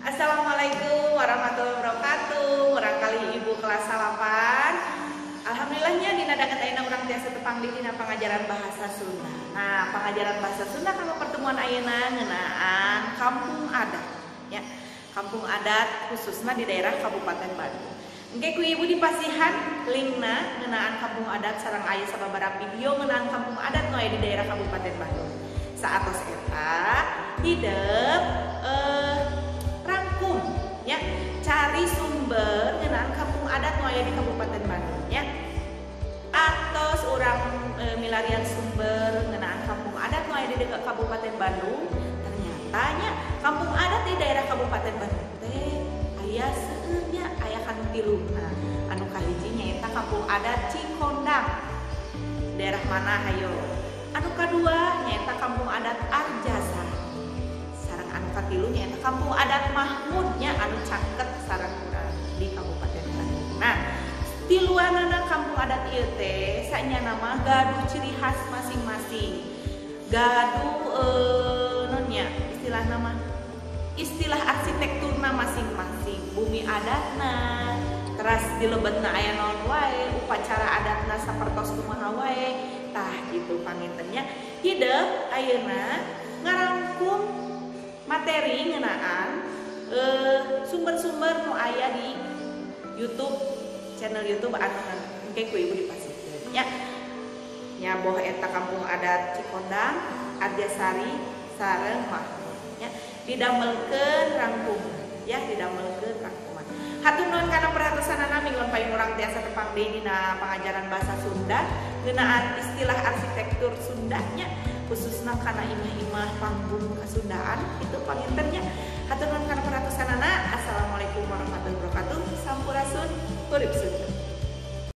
Assalamualaikum warahmatullahi wabarakatuh. Urang kali ibu kelas 8. Alhamdulillahnya dina daget ayeuna urang tiasa tepang di dina pengajaran bahasa Sunda. Nah, pengajaran bahasa Sunda kalau pertemuan ayeuna ngeunaan kampung adat ya. Kampung adat khususnya di daerah Kabupaten Bandung. Engke ku ibu dipasihan linkna ngeunaan kampung adat sareng aya sababaraha video ngeunaan kampung adat nu aya di daerah Kabupaten Bandung. Saatos eta hideuk rangkum ya, cari sumber ngeunaan kampung adat nu aya di Kabupaten Bandung ya. Atos urang milarian sumber ngeunaan kampung adat nu aya di dekat Kabupaten Bandung. Ternyata nya kampung adat di daerah Kabupaten Bandung teh aya seueur nya, aya kanu tilu. Nah, anu kahiji nyaeta kampung adat Cikondang. Daerah mana hayo? Anu kadua nyaeta kampung adat Arjasa. Anu katilu nyaeta kampung adat Mahmudnya anu caket sareng urang di Kabupaten Bandung. Nah, tiluanana kampung adat ieu teh saenyana mah gaduh ciri khas masing-masing. Gaduh nonnya istilahna mah istilah arsitekturna masing-masing. Bumi adatna, teras dilebetna aya naon wae, upacara adatna sapertos kumaha wae. Tah gitu pangintennya hideuk ayeuna ngarangkum materi ngeunaan sumber-sumber nu aya di YouTube, channel YouTube anu engke ku ibu dipasikeun nya. Nya boh eta kampung adat Cikondang, Arjasari sareng Mahmud nya didamelkeun rangkuman ya, didamelkeun rangkuman. Hatur nuhun kana perhatosanana minggon payung urang tiasa tepang deui dina pengajaran bahasa Sunda ngeunaan istilah arsitektur Sundanya khususna kana imah-imah panggung Kasundaan itu pangintennya.